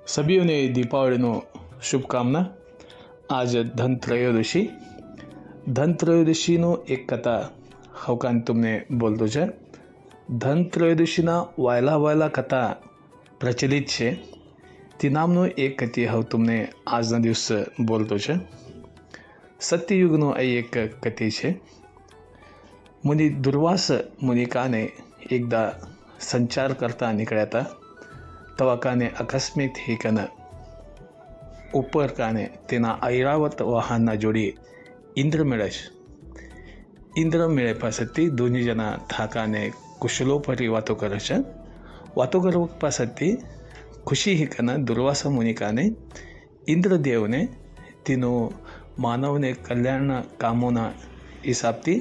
સભીઓને દીપાવળીનો શુભકામના. આજ ધનત્રયોદશી. ધનત્રયોદશીનો એક કથા હવકાન તમને બોલતો છે. ધનત્રયોદશીના વાયલા કથા પ્રચલિત છે. તે નામનો એક કથા હવે તમને આજના દિવસ બોલતો છે. સત્યયુગનો આ એક કથા છે. મુનિ દુર્વાસ મુનિકાને એકદા સંચાર કરતા નીકળ્યા હતા. તવા કાને અકસ્મિત હિકન ઉપર કાને તેના ઐરાવત વાહનના જોડી ઇન્દ્ર મળે છે. ઇન્દ્ર મળે પાસેથી दोन्ही જણા થાકાને કુશલો પરી વાતો કરે છે. વાતો કરવા પાસેથી ખુશી હિકન દુર્વાસા મુનિકાને ઇન્દ્રદેવને તેનો માનવને કલ્યાણ કામોના હિસાબથી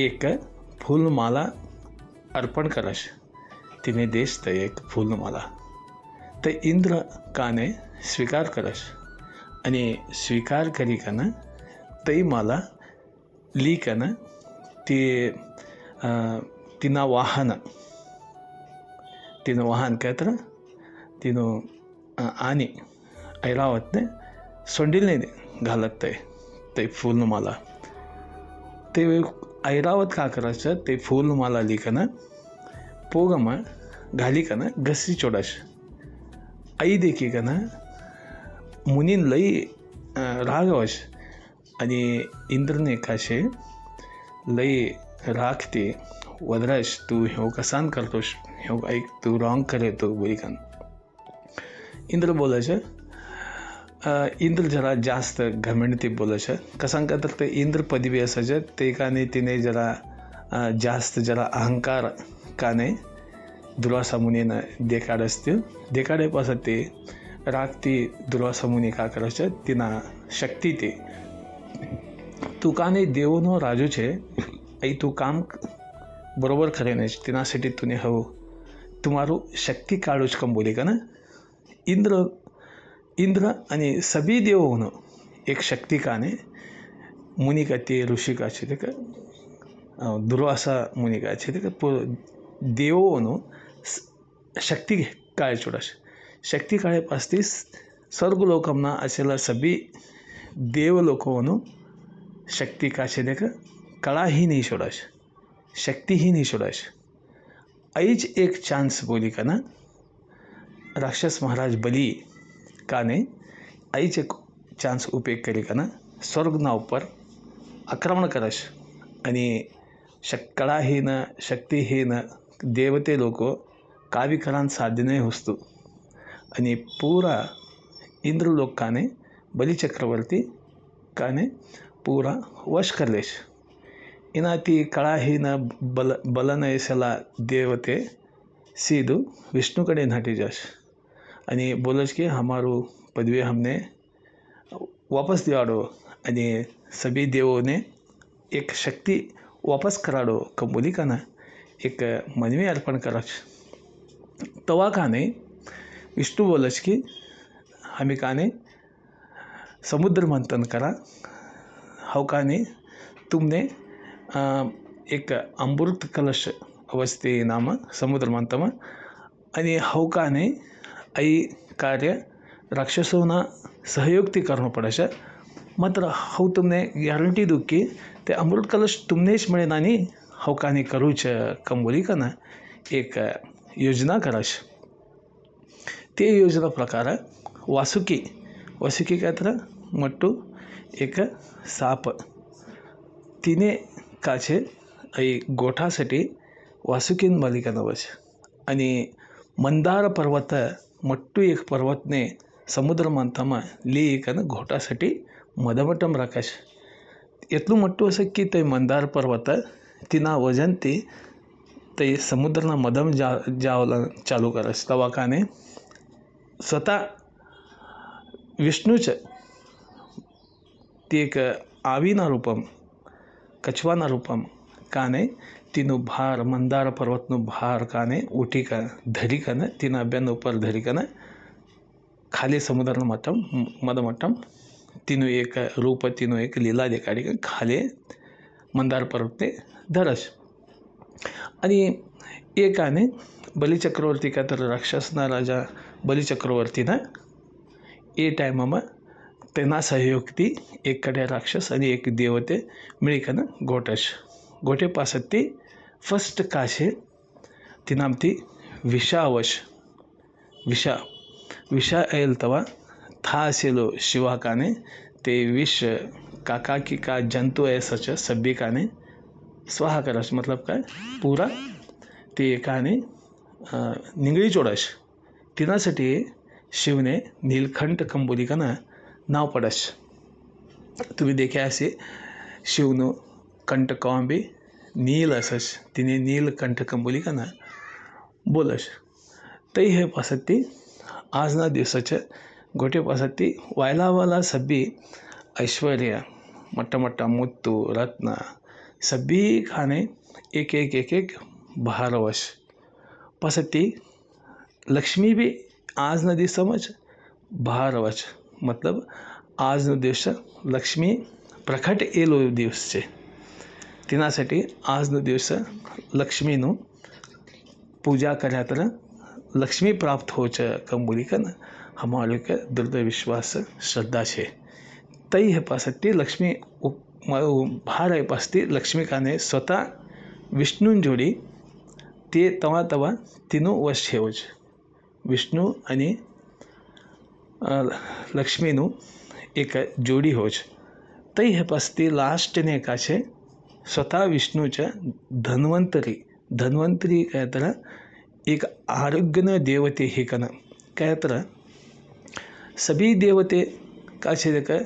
એક ફૂલમાલા અર્પણ કરે છે. તેને દેશ તે એક ફૂલમાલા તે ઇન્દ્ર કાને સ્વીકાર કરે છે અને સ્વીકાર કરી કને તે માલા લી કને તે તેના વાહન કહેતા તેનો આની ઐરાવતને સોંડીલને घालत ते फूलमाला ते ऐरावत का करायचं ते फूलमाला लिखणं पोगमा घाली कनं घसी चोडाश आई देखी कनं मुनीन लई रागवश आणि इंद्रने काशे लई राखते वदराश तू हे कसान करतोस हे ऐक तू रॉंग करे तो बोली कन इंद्र बोलायचं. इंद्र जरा जास्त घमंडी बोलायचं. कसां का तर ते इंद्र पदवी असायचं ते काने तिने जरा जास्त जरा अहंकार काने दुर्वासा मुनीनं देखाड्यापासून ते रागती दुर्वासा मुनी का करायचं तिना शक्ती ते तू काने देवनो राजू छे आई तू काम बरोबर करे नाही तिनासाठी तुने हो तुम्हारू शक्ती काढूच कम बोली का ना. इंद्र आणि सभी देव होणं एक शक्ती काने मुनी का ते ऋषी का छे ते का दुर्वासा मुनी का छे ते का देव होणं शक्ती काळे चोडाश शक्ती काळे पासतीस स्वर्ग लोकमना असेला सभी देव लोक होणं शक्ती का छे ते का कळा ही नाही सोडाश शक्ती ही नाही सोडाश. आईच एक चान्स बोली का ना राक्षस महाराज बली काने आईचे चान्स उपयोग करी का ना स्वर्गना ઉપર आक्रमण कराश आणि कळाहीन शक्तीहीन देवते लोक कावी करान साध्य नाही होस्तो आणि पूरा इंद्रलोक काने बलिचक्रवर्ती काने पूरा वश करलेश. इना ती कळाहीन बलन ऐसला देवते सीधू विष्णूकडे नाटी जाश आणि बोलच की हमारू पदवी हमने वापस दिवाडो आणि सभी देवों ने एक शक्ती वापस कराडो कबूली का ना एक मनवी अर्पण कराच. तवा काने विष्णू बोलच की हमी काने समुद्र मंथन करा हव काने तुमने एक अमृत कलश अवस्थे नाम समुद्र मंथमा आणि हव काने आई कार्य राक्षसोना सहयोगती करणं पडायचं. मात्र हव तुमने गॅरंटी दू की ते अमृत कलश तुमनेच मिळेल आणि हव काने करूच कंबोली का ना एक योजना कराश. ते योजना प्रकार वासुकी काय तर मट्टू एक साप तिने काचे आई गोठासाठी वासुकीन बालिका नवच आणि मंदार पर्वत मट्टू एक पर्वतने समुद्र मंथमा ली एकन घोटासाठी मदमटम राकाश. એટલું મોટું હશે કે તે મંદાર પર્વત તેના વજનથી તે સમુદ્રના મધમ જાવલા ચાલુ કરે છે. તવા કાને स्वतः विष्णूच ते एक आवीना रूपम कछवाना रूपम काने तीनु भार मंदार पर्वतनु भार काने उठी का धरी कने तीना बेन ऊपर धरी कने खाली समुद्र मदमट्टम तीनु एक रूप तीनु एक लीला देखाडी खाली मंदार पर्वते धरस. आणि एकाने बलिचक्रवर्ती का तर राक्षसना राजा बलिचक्रवर्तीनं એ ટાઈમમાં તેના સહયોગથી એક કડે રાક્ષસ અને એક દેવતે મળીને ગોટે પાસેથી ફર્સ્ટ કાશે તે નામથી વિષા એલ તવા था असेलो शिवा काने ते विष काकाकी का जंतु है सच सभ्य काने स्वाहा करश मतलब काय पूरा ते काने निंगळी चोडश तिनासाठी शिवने नीलकंठ कंबोलिकानं नाव पडश. तुम्ही देखे असे शिवनो कंठ कॉम्बे नील असच तिने नीलकंठ कंबोलिकानं बोलश. तई हे पासती आजना दिवसाच्या गोटे पासती वायलावाला सभी ऐश्वर्य मोठा मुत्तू रत्न सभी खाने एक भारवश पासती लक्ष्मी भी आज न दिवस समझ भारवच मतलब आज न दिवस लक्ष्मी प्रकट एलो दिवस छे तेनासाठी आज न दिवस लक्ष्मीનું पूजा કર્યા तर लक्ष्मी प्राप्त हो च कंबोलिकन हमारे के दृढ़ विश्वास श्रद्धा छे. तई हे पासती लक्ष्मी भार है पासती लक्ष्मी काने स्वतः विष्णु जोड़ी ते तवा तीनों वश हेवज विष्णु आणि लक्ष्मीનું एक जोडी होज. तई हे पासती लास्ट ने का छे स्वतः विष्णूच्या धन्वंतरी काय तर एक आरोग्य देवते हे कन काय तर सभी देवते का छे का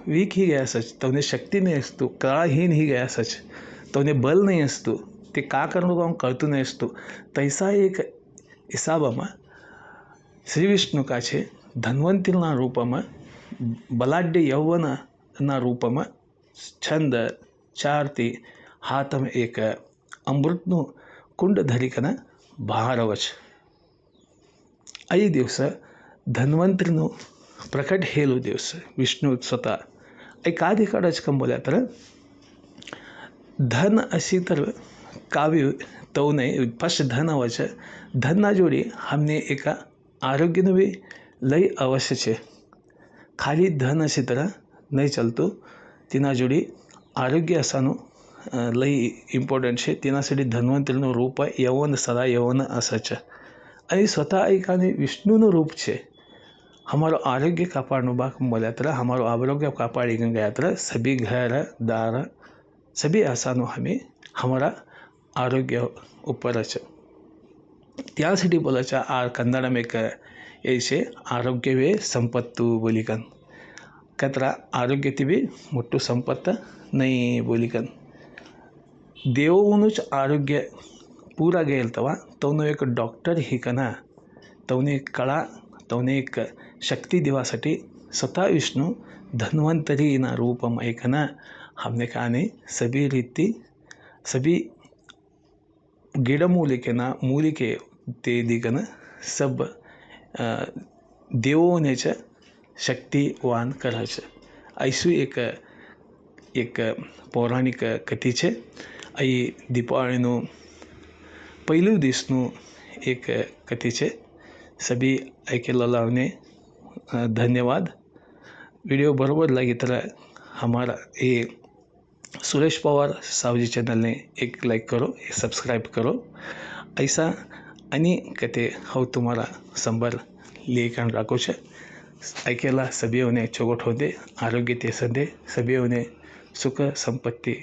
वीक ही गया सच तवने शक्ति नहीं असतो कलाहीन ही गया सच तवने बल नहीं असतो ते का करनो काम करतो नहीं असतो तैसा एक हिसाबमा श्री विष्णु का छे धन्वंतरीना रूपमा बलाढ्य यौवनना रूपमा छंद चारती हाथम एक अमृतનું કુંડ ધરીકને ભારવચ. આ દિવસ ધન્વંતરીનું પ્રકટ હેલું દિવસ વિષ્ણુ स्वतः એ કાદી કાઢ જ કમ બોલ્યા तर ધન અસી तर કાવ્ય તો નહીં ફર્સ્ટ ધન અવચ ધનના જોડી हमने एक આરોગ્યનું બી લઈ અવશ્ય છે. ખાલી ધન અસી तर નહીં ચાલતું તેના જોડી આરોગ્ય અસાનું લઈ ઇમ્પોર્ટન્ટ છે. તેનાसाठी ધન્વંતરીનું રૂપ યૌવન સદા યૌવન અસચ અને स्वतः એકાને વિષ્ણુનું રૂપ છે. हमारो आरोग्य कापाड़नो बाक बोला तर हमारो आरोग्य कापाड़ी गया तर सभी घर दार सभी आसानो हमें हमारा आरोग्य ऊपर त्यासाठी बोलाचा आ कन्नडम एक ऐसे आरोग्य वे संपत्तु बोलिकन कतरा आरोग्य तिबी मोटू संपत्त नहीं बोलिकन देवनुच आरोग्य पूरा गेल तवा तवनो एक डॉक्टर ही कना तवने एक कला तवने एक शक्ति दिवासाठी स्वतः विष्णु धन्वंतरीना रूपम ऐकना हमने काने सभी रीति सभी गिडमूलिकेना मूलिके ते दिगन सब देवोने च शक्तिवान कराच. ऐसू एक पौराणिक कथी छे. आई दीपावळीનું પહેલું દિવસનું એક કથी છે. सभी ऐकेला लावने धन्यवाद. वीडियो बरोबर लगी तर हमारा ये सुरेश पवार सावजी चैनल ने एक लाइक करो सब्सक्राइब करो. ऐसा अनि कते हो तुम्हारा संबर लेकर राखो छे. ऐकेला सभी उन्हें चौगट होते आरोग्य ते संदे सभी उन्हें सुख संपत्ति